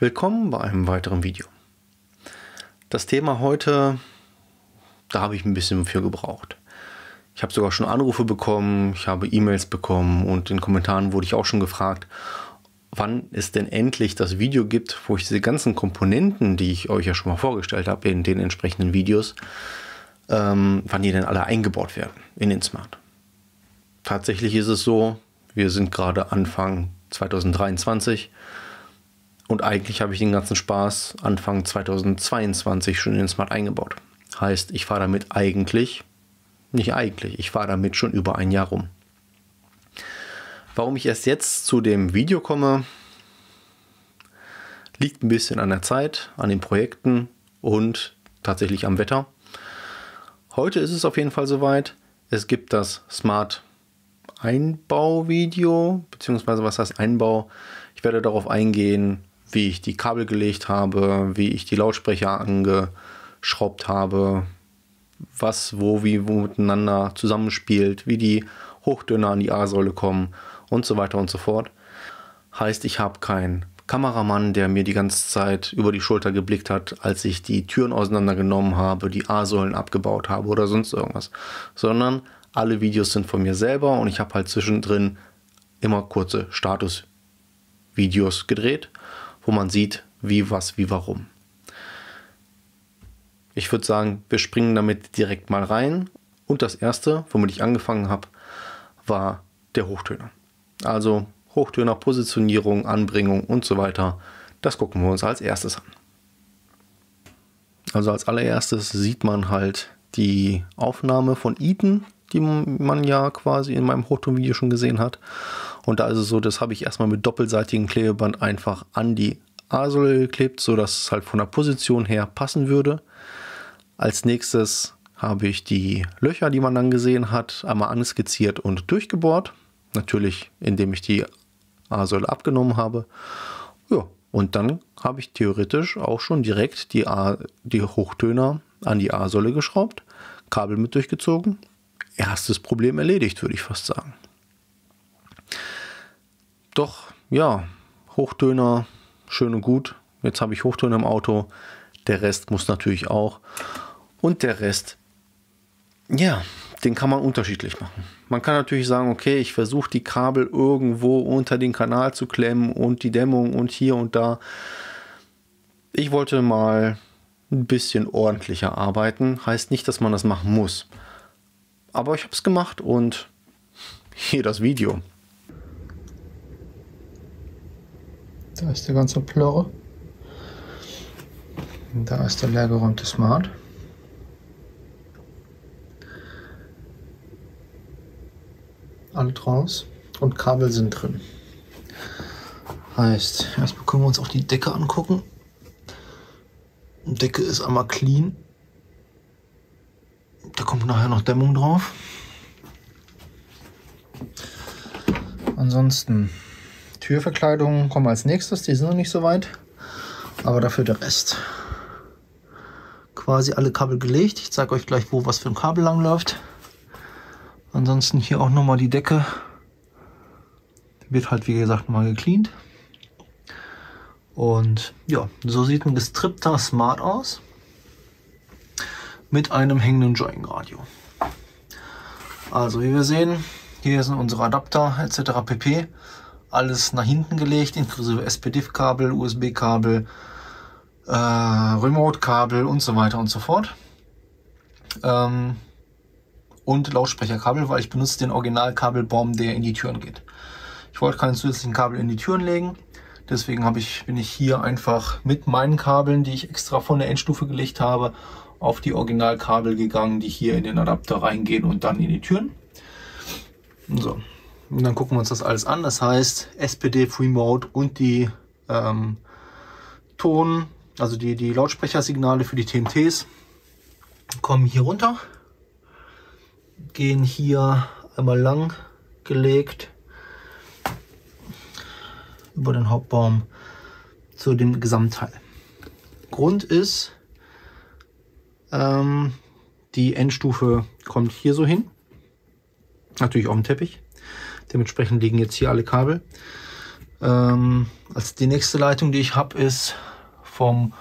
Willkommen bei einem weiteren Video. Das Thema heute, da habe ich ein bisschen für gebraucht. Ich habe sogar schon Anrufe bekommen, ich habe E-Mails bekommen und in Kommentaren wurde ich auch schon gefragt, wann es denn endlich das Video gibt, wo ich diese ganzen Komponenten, die ich euch ja schon mal vorgestellt habe in den entsprechenden Videos, wann die denn alle eingebaut werden in den Smart. Tatsächlich ist es so, wir sind gerade Anfang 2023 und eigentlich habe ich den ganzen Spaß Anfang 2022 schon in den Smart eingebaut. Heißt, ich fahre damit ich fahre damit schon über ein Jahr rum. Warum ich erst jetzt zu dem Video komme, liegt ein bisschen an der Zeit, an den Projekten und tatsächlich am Wetter. Heute ist es auf jeden Fall soweit. Es gibt das Smart Einbauvideo, beziehungsweise was heißt Einbau? Ich werde darauf eingehen, wie ich die Kabel gelegt habe, wie ich die Lautsprecher angeschraubt habe, was, wo, wie, wo miteinander zusammenspielt, wie die Hochtöner an die A-Säule kommen und so weiter und so fort. Heißt, ich habe keinen Kameramann, der mir die ganze Zeit über die Schulter geblickt hat, als ich die Türen auseinandergenommen habe, die A-Säulen abgebaut habe oder sonst irgendwas, sondern alle Videos sind von mir selber und ich habe halt zwischendrin immer kurze Statusvideos gedreht, wo man sieht, wie, was, wie, warum. Ich würde sagen, wir springen damit direkt mal rein. Und das erste, womit ich angefangen habe, war der Hochtöner. Also Hochtöner, Positionierung, Anbringung und so weiter. Das gucken wir uns als erstes an. Also als allererstes sieht man halt die Aufnahme von Eaton, die man ja quasi in meinem Hochtonvideo schon gesehen hat. Und da ist es so, das habe ich erstmal mit doppelseitigem Klebeband einfach an die A-Säule geklebt, sodass es halt von der Position her passen würde. Als nächstes habe ich die Löcher, die man dann gesehen hat, einmal anskizziert und durchgebohrt. Natürlich, indem ich die A-Säule abgenommen habe. Ja, und dann habe ich theoretisch auch schon direkt die Hochtöner an die A-Säule geschraubt, Kabel mit durchgezogen. Erstes Problem erledigt, würde ich fast sagen. Doch, ja, Hochtöner, schön und gut. Jetzt habe ich Hochtöner im Auto. Der Rest muss natürlich auch. Und der Rest, ja, den kann man unterschiedlich machen. Man kann natürlich sagen, okay, ich versuche die Kabel irgendwo unter den Kanal zu klemmen und die Dämmung und hier und da. Ich wollte mal ein bisschen ordentlicher arbeiten. Heißt nicht, dass man das machen muss. Aber ich habe es gemacht und hier das Video. Da ist der ganze Plörre. Da ist der leergeräumte Smart. Alles raus und Kabel sind drin. Heißt, erstmal können wir uns auch die Decke angucken. Die Decke ist einmal clean. Da kommt nachher noch Dämmung drauf. Ansonsten Türverkleidungen kommen als nächstes, die sind noch nicht so weit. Aber dafür der Rest. Quasi alle Kabel gelegt. Ich zeige euch gleich, wo was für ein Kabel lang läuft. Ansonsten hier auch nochmal die Decke. Wird halt wie gesagt nochmal gecleant. Und ja, so sieht ein gestrippter Smart aus. Mit einem hängenden Joying-Radio. Also wie wir sehen, hier sind unsere Adapter etc. pp. Alles nach hinten gelegt, inklusive SPDIF-Kabel, USB-Kabel, Remote-Kabel und so weiter und so fort. Und Lautsprecherkabel, weil ich benutze den Originalkabelbaum, der in die Türen geht. Ich wollte keine zusätzlichen Kabel in die Türen legen, deswegen bin ich hier einfach mit meinen Kabeln, die ich extra von der Endstufe gelegt habe, auf die Originalkabel gegangen, die hier in den Adapter reingehen und dann in die Türen. So, und dann gucken wir uns das alles an. Das heißt, SPDIF Remote und die also die Lautsprechersignale für die TMTs kommen hier runter, gehen hier einmal lang gelegt über den Hauptbaum zu dem Gesamtteil. Grund ist, die Endstufe kommt hier so hin, natürlich auf dem Teppich. Dementsprechend liegen jetzt hier alle Kabel. Als die nächste Leitung, die ich habe, ist vom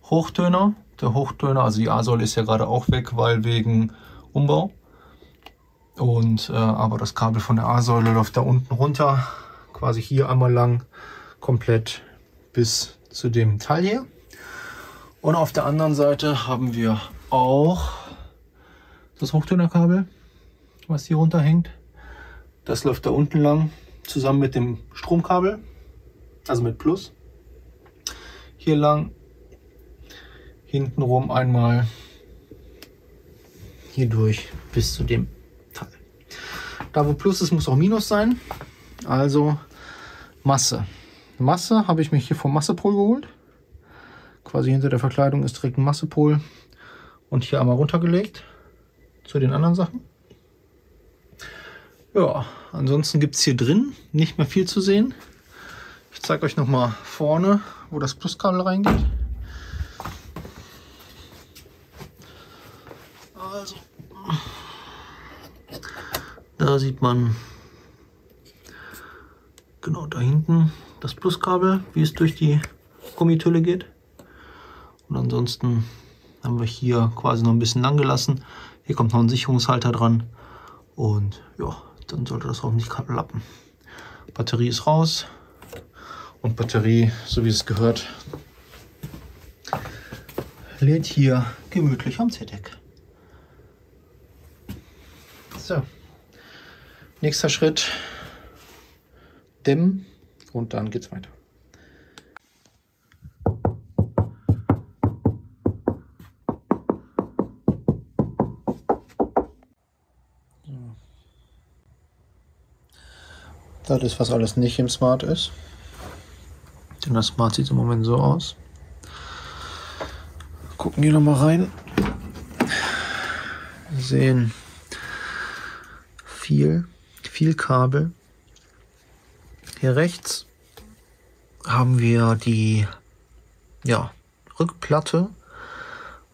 Hochtöner. Der Hochtöner, also die A-Säule ist ja gerade auch weg, weil wegen Umbau. Und aber das Kabel von der A-Säule läuft da unten runter, quasi hier einmal lang, komplett bis zu dem Teil hier. Und auf der anderen Seite haben wir auch das Hochtönerkabel, was hier runterhängt. Das läuft da unten lang, zusammen mit dem Stromkabel, also mit Plus. Hier lang, hintenrum einmal hier durch bis zu dem Teil. Da wo Plus ist, muss auch Minus sein. Also Masse. Masse habe ich mich hier vom Massepol geholt. Quasi hinter der Verkleidung ist direkt ein Massepol. Und hier einmal runtergelegt zu den anderen Sachen. Ja, ansonsten gibt es hier drin nicht mehr viel zu sehen. Ich zeige euch noch mal vorne, wo das Pluskabel reingeht. Also, da sieht man genau da hinten das Pluskabel, wie es durch die Gummitülle geht. Und ansonsten haben wir hier quasi noch ein bisschen lang gelassen. Hier kommt noch ein Sicherungshalter dran. Und ja, dann sollte das hoffentlich klappen. Batterie ist raus. Und Batterie, so wie es gehört, lädt hier gemütlich am ZDEC. So. Nächster Schritt. Dämmen. Und dann geht's weiter. Das ist, was alles nicht im Smart ist. Denn das Smart sieht im Moment so aus. Gucken hier nochmal rein. Wir sehen viel Kabel. Hier rechts haben wir die Rückplatte,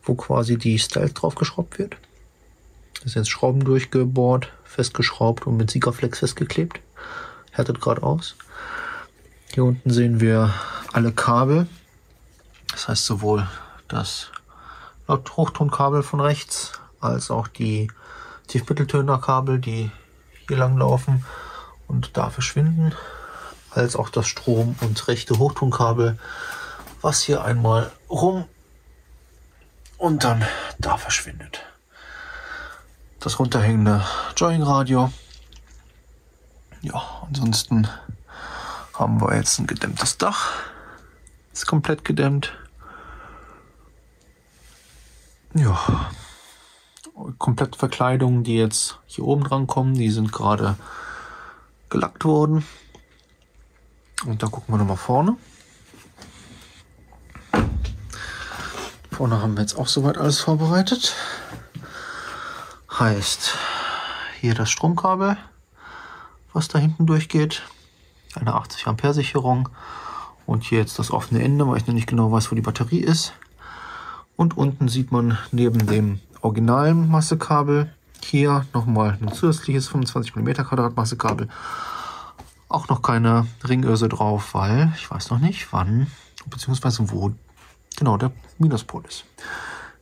wo quasi die Stealth drauf geschraubt wird. Das ist jetzt Schrauben durchgebohrt, festgeschraubt und mit Sikaflex festgeklebt. Härtet gerade aus. Hier unten sehen wir alle Kabel. Das heißt sowohl das Hochtonkabel von rechts als auch die Tiefmitteltönerkabel, die hier lang laufen und da verschwinden, als auch das Strom- und rechte Hochtonkabel, was hier einmal rum und dann da verschwindet. Das runterhängende Joying-Radio. Ja, ansonsten haben wir jetzt ein gedämmtes Dach. Ist komplett gedämmt. Ja, komplette Verkleidungen, die jetzt hier oben dran kommen, die sind gerade gelackt worden. Und da gucken wir nochmal vorne. Vorne haben wir jetzt auch soweit alles vorbereitet. Heißt, hier das Stromkabel, was da hinten durchgeht. Eine 80 Ampere Sicherung. Und hier jetzt das offene Ende, weil ich noch nicht genau weiß, wo die Batterie ist. Und unten sieht man neben dem originalen Massekabel hier nochmal ein zusätzliches 25 mm Quadratmassekabel. Auch noch keine Ringöse drauf, weil ich weiß noch nicht, wann bzw. wo genau der Minuspol ist.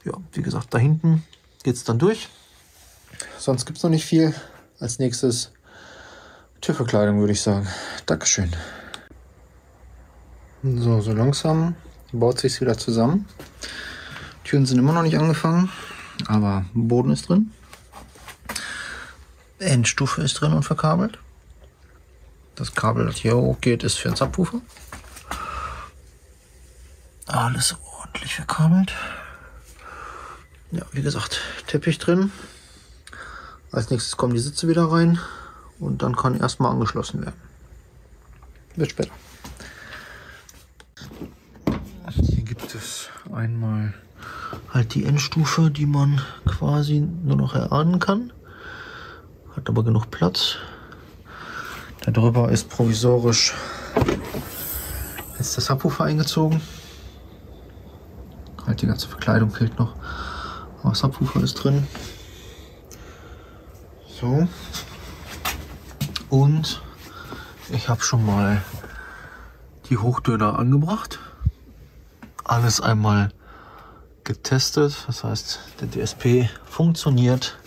Ja, wie gesagt, da hinten geht es dann durch. Sonst gibt es noch nicht viel. Als nächstes Türverkleidung, würde ich sagen. Dankeschön. So langsam baut sich wieder zusammen. Türen sind immer noch nicht angefangen, aber Boden ist drin. Endstufe ist drin und verkabelt. Das Kabel, das hier hochgeht, ist für den Subwoofer. Alles ordentlich verkabelt. Ja, wie gesagt, Teppich drin. Als nächstes kommen die Sitze wieder rein und dann kann erstmal angeschlossen werden. Bis später. Hier gibt es einmal halt die Endstufe, die man quasi nur noch erahnen kann. Hat aber genug Platz. Darüber ist provisorisch jetzt der Subwoofer eingezogen. Halt die ganze Verkleidung fehlt noch. Aber Subwoofer ist drin. So. Und ich habe schon mal die Hochdöner angebracht. Alles einmal getestet. Das heißt, der DSP funktioniert.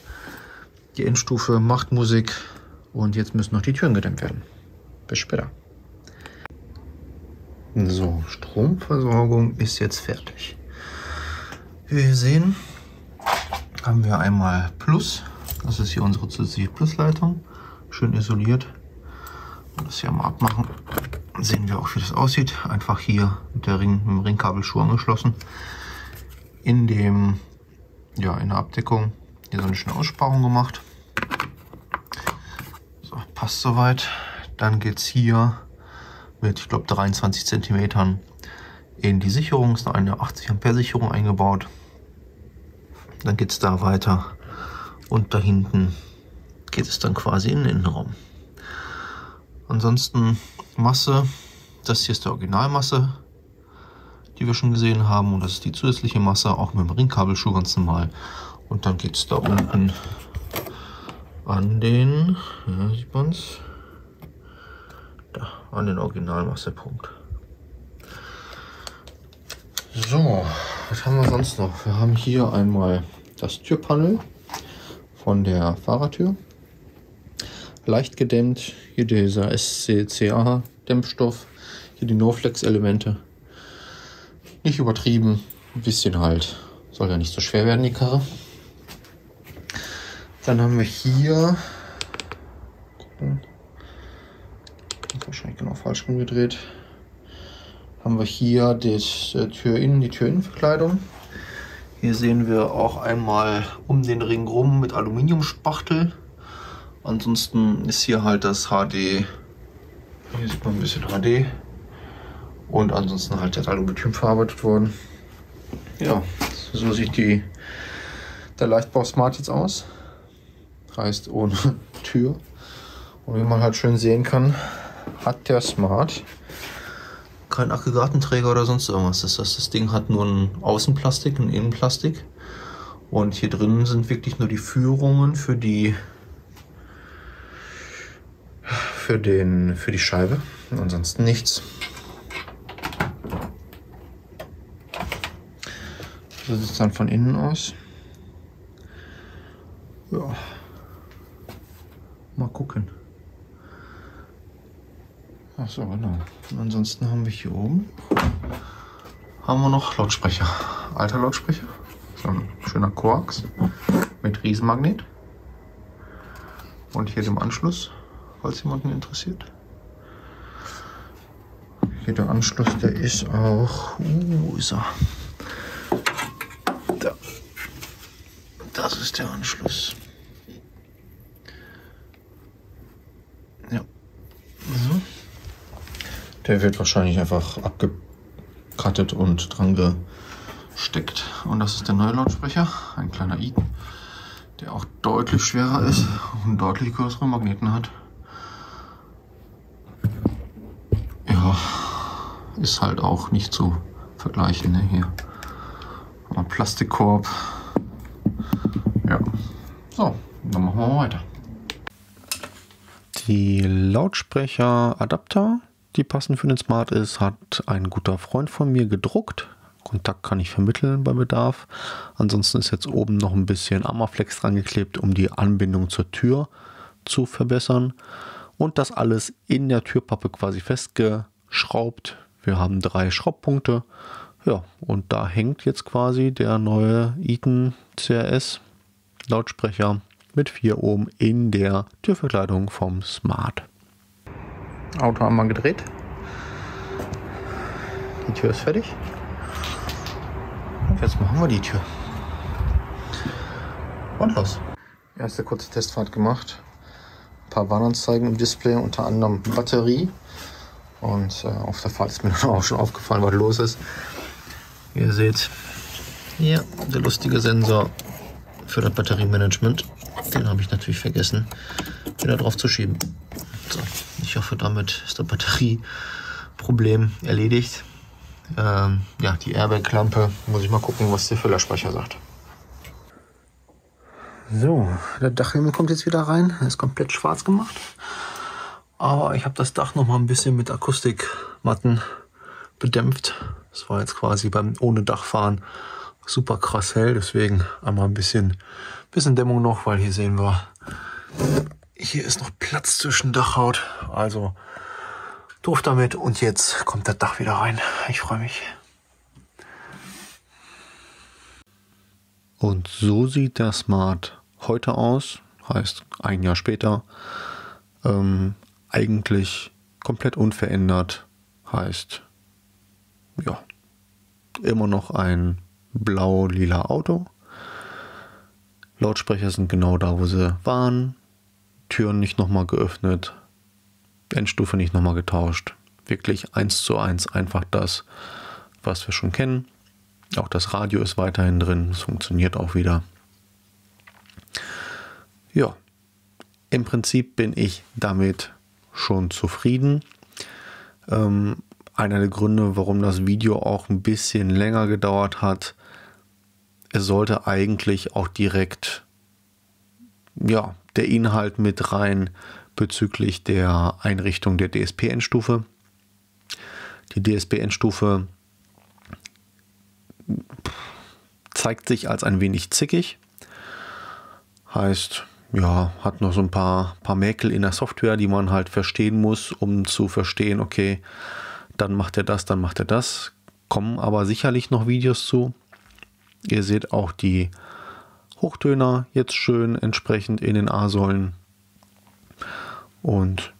Die Endstufe macht Musik. Und jetzt müssen noch die Türen gedämmt werden. Bis später. So, Stromversorgung ist jetzt fertig. Wie wir sehen, haben wir einmal Plus. Das ist hier unsere zusätzliche Plusleitung. Schön isoliert. Und das hier mal abmachen. Dann sehen wir auch, wie das aussieht. Einfach hier mit dem Ringkabelschuh angeschlossen. In der Abdeckung hier so eine schöne Aussparung gemacht. So, passt soweit. Dann geht es hier mit, ich glaube, 23 cm in die Sicherung. Ist eine 80 Ampere Sicherung eingebaut. Dann geht es da weiter. Und da hinten geht es dann quasi in den Innenraum. Ansonsten Masse. Das hier ist die Originalmasse, die wir schon gesehen haben. Und das ist die zusätzliche Masse, auch mit dem Ringkabelschuh ganz normal. Und dann geht es da unten an den, sieht man es, da, an den Originalmassepunkt. So, was haben wir sonst noch? Wir haben hier einmal das Türpanel von der Fahrertür. Leicht gedämmt, hier dieser SCCA-Dämpfstoff, hier die Norflex-Elemente. Nicht übertrieben, ein bisschen halt. Soll ja nicht so schwer werden, die Karre. Dann haben wir hier, wahrscheinlich genau falsch rumgedreht, haben wir hier die Türinnenverkleidung. Hier sehen wir auch einmal um den Ring rum mit Aluminiumspachtel. Ansonsten ist hier halt das HD, hier sieht man ein bisschen HD. Und ansonsten halt der Aluminium verarbeitet worden. Ja, so sieht der Leichtbau Smart jetzt aus. Heißt ohne Tür. Und wie man halt schön sehen kann, hat der Smart kein Aggregatenträger oder sonst irgendwas. Das heißt, das Ding hat nur ein Außenplastik, ein Innenplastik. Und hier drin sind wirklich nur die Führungen für die Scheibe. Ansonsten nichts. So sieht es dann von innen aus. Ja. Mal gucken. Ach so, genau. Und ansonsten haben wir hier oben noch Lautsprecher. Alter Lautsprecher. So ein schöner Koax mit Riesenmagnet. Und hier dem Anschluss, falls jemanden interessiert. Hier der Anschluss, der ist auch. Wo ist er? Da. Das ist der Anschluss. Ja. So. Der wird wahrscheinlich einfach abgekattet und dran gesteckt. Und das ist der neue Lautsprecher, ein kleiner Eaton, der auch deutlich schwerer ist und deutlich größere Magneten hat. Ja, ist halt auch nicht zu vergleichen, ne? Hier ein Plastikkorb. Ja, so, dann machen wir mal weiter. Die Lautsprecheradapter, die passend für den Smart ist, hat ein guter Freund von mir gedruckt. Kontakt kann ich vermitteln bei Bedarf. Ansonsten ist jetzt oben noch ein bisschen Amaflex dran geklebt, um die Anbindung zur Tür zu verbessern. Und das alles in der Türpappe quasi festgeschraubt. Wir haben 3 Schraubpunkte. Ja, und da hängt jetzt quasi der neue Eaton CRS Lautsprecher mit 4 Ohm in der Türverkleidung vom Smart. Auto einmal gedreht. Die Tür ist fertig. Und jetzt machen wir die Tür. Und los. Erste kurze Testfahrt gemacht. Ein paar Warnanzeigen im Display, unter anderem Batterie. Und auf der Fahrt ist mir dann auch schon aufgefallen, was los ist. Wie ihr seht, hier der lustige Sensor für das Batteriemanagement. Den habe ich natürlich vergessen, wieder drauf zu schieben. So, ich hoffe, damit ist das Batterieproblem erledigt. Ja, die Airbag-Lampe, muss ich mal gucken, was der Füllerspeicher sagt. So, der Dachhimmel kommt jetzt wieder rein. Er ist komplett schwarz gemacht. Aber ich habe das Dach noch mal ein bisschen mit Akustikmatten bedämpft. Das war jetzt quasi beim ohne Dachfahren super krass hell, deswegen einmal ein bisschen Dämmung noch, weil hier sehen wir, hier ist noch Platz zwischen Dachhaut. Also doof damit, und jetzt kommt das Dach wieder rein. Ich freue mich. Und so sieht der Smart heute aus, heißt ein Jahr später. Eigentlich komplett unverändert, heißt ja immer noch ein blau-lila Auto. Lautsprecher sind genau da, wo sie waren. Türen nicht nochmal geöffnet. Endstufe nicht nochmal getauscht. Wirklich 1:1 einfach das, was wir schon kennen. Auch das Radio ist weiterhin drin. Es funktioniert auch wieder. Ja, im Prinzip bin ich damit schon zufrieden. Einer der Gründe, warum das Video auch ein bisschen länger gedauert hat, es sollte eigentlich auch direkt ja, der Inhalt mit rein bezüglich der Einrichtung der DSP-Endstufe. Die DSP-Endstufe zeigt sich als ein wenig zickig. Heißt, ja, hat noch so ein paar Mäkel in der Software, die man halt verstehen muss, um zu verstehen, okay, dann macht er das, dann macht er das. Kommen aber sicherlich noch Videos zu. Ihr seht auch die Hochtöner jetzt schön entsprechend in den A-Säulen. Und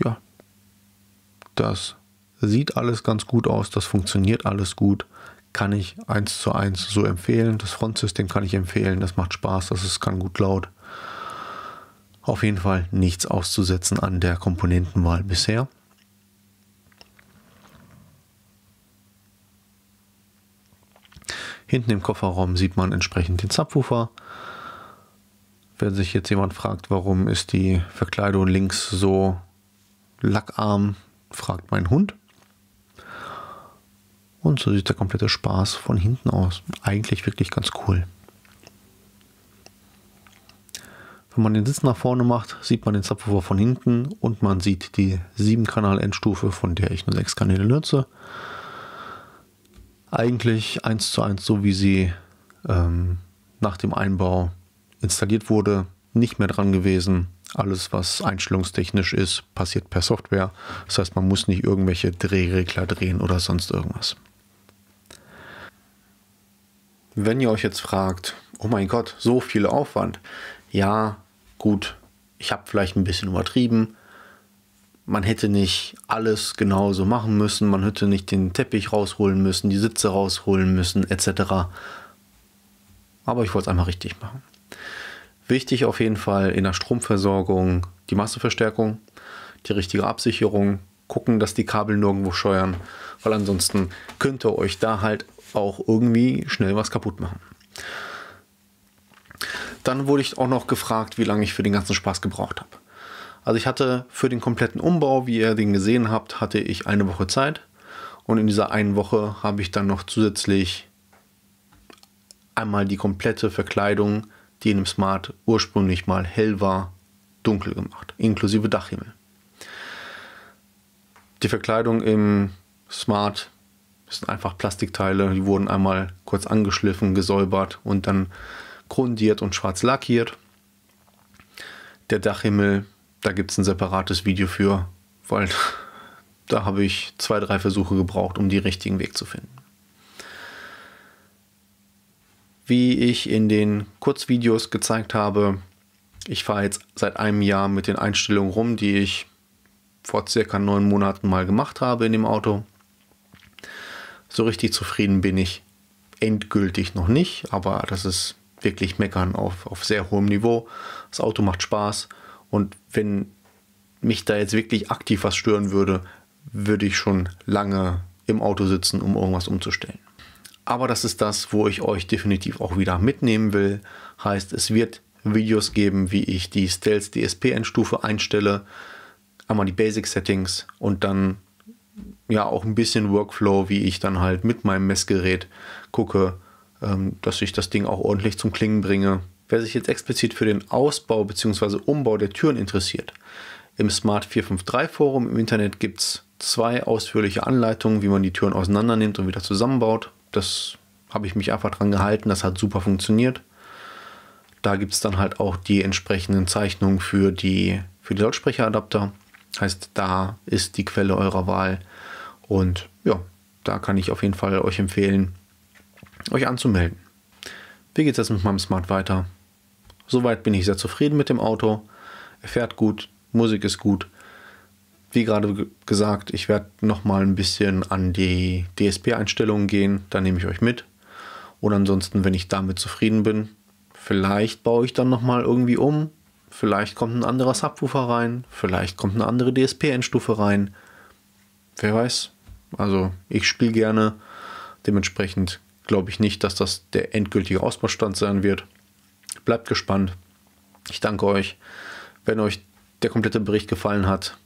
ja, das sieht alles ganz gut aus, das funktioniert alles gut. Kann ich 1:1 so empfehlen. Das Frontsystem kann ich empfehlen, das macht Spaß, kann gut laut. Auf jeden Fall nichts auszusetzen an der Komponentenwahl bisher. Hinten im Kofferraum sieht man entsprechend den Subwoofer. Wenn sich jetzt jemand fragt, warum ist die Verkleidung links so lackarm, fragt mein Hund. Und so sieht der komplette Spaß von hinten aus. Eigentlich wirklich ganz cool. Wenn man den Sitz nach vorne macht, sieht man den Subwoofer von hinten und man sieht die 7-Kanal-Endstufe, von der ich nur 6 Kanäle nutze. Eigentlich 1:1 so, wie sie nach dem Einbau installiert wurde. Nicht mehr dran gewesen. Alles, was einstellungstechnisch ist, passiert per Software. Das heißt, man muss nicht irgendwelche Drehregler drehen oder sonst irgendwas. Wenn ihr euch jetzt fragt, oh mein Gott, so viel Aufwand. Ja, gut, ich habe vielleicht ein bisschen übertrieben. Man hätte nicht alles genauso machen müssen. Man hätte nicht den Teppich rausholen müssen, die Sitze rausholen müssen, etc. Aber ich wollte es einmal richtig machen. Wichtig auf jeden Fall in der Stromversorgung die Masseverstärkung, die richtige Absicherung, gucken, dass die Kabel nirgendwo scheuern, weil ansonsten könnt ihr euch da halt auch irgendwie schnell was kaputt machen. Dann wurde ich auch noch gefragt, wie lange ich für den ganzen Spaß gebraucht habe. Also ich hatte für den kompletten Umbau, wie ihr den gesehen habt, hatte ich 1 Woche Zeit. Und in dieser 1 Woche habe ich dann noch zusätzlich einmal die komplette Verkleidung, die in dem Smart ursprünglich mal hell war, dunkel gemacht, inklusive Dachhimmel. Die Verkleidung im Smart sind einfach Plastikteile, die wurden einmal kurz angeschliffen, gesäubert und dann grundiert und schwarz lackiert. Der Dachhimmel, da gibt es ein separates Video für, weil da habe ich 2, 3 Versuche gebraucht, um den richtigen Weg zu finden. Wie ich in den Kurzvideos gezeigt habe, ich fahre jetzt seit einem Jahr mit den Einstellungen rum, die ich vor circa 9 Monaten mal gemacht habe in dem Auto. So richtig zufrieden bin ich endgültig noch nicht, aber das ist wirklich meckern auf sehr hohem Niveau. Das Auto macht Spaß und wenn mich da jetzt wirklich aktiv was stören würde, würde ich schon lange im Auto sitzen, um irgendwas umzustellen. Aber das ist das, wo ich euch definitiv auch wieder mitnehmen will. Heißt, es wird Videos geben, wie ich die Stealth DSP-Endstufe einstelle, einmal die Basic Settings und dann ja auch ein bisschen Workflow, wie ich dann halt mit meinem Messgerät gucke, dass ich das Ding auch ordentlich zum Klingen bringe. Wer sich jetzt explizit für den Ausbau bzw. Umbau der Türen interessiert, Im Smart 453 Forum im Internet gibt es 2 ausführliche Anleitungen, wie man die Türen auseinander nimmt und wieder zusammenbaut. Das habe ich mich einfach dran gehalten, das hat super funktioniert. Da gibt es dann halt auch die entsprechenden Zeichnungen für die Lautsprecheradapter. Heißt, da ist die Quelle eurer Wahl. Und ja, da kann ich auf jeden Fall euch empfehlen, euch anzumelden. Wie geht es jetzt mit meinem Smart weiter? Soweit bin ich sehr zufrieden mit dem Auto. Er fährt gut, Musik ist gut. Wie gerade gesagt, ich werde nochmal ein bisschen an die DSP-Einstellungen gehen. Da nehme ich euch mit. Und ansonsten, wenn ich damit zufrieden bin, vielleicht baue ich dann nochmal irgendwie um. Vielleicht kommt ein anderer Subwoofer rein. Vielleicht kommt eine andere DSP-Endstufe rein. Wer weiß. Also ich spiele gerne. Dementsprechend glaube ich nicht, dass das der endgültige Ausbaustand sein wird. Bleibt gespannt. Ich danke euch. Wenn euch der komplette Bericht gefallen hat,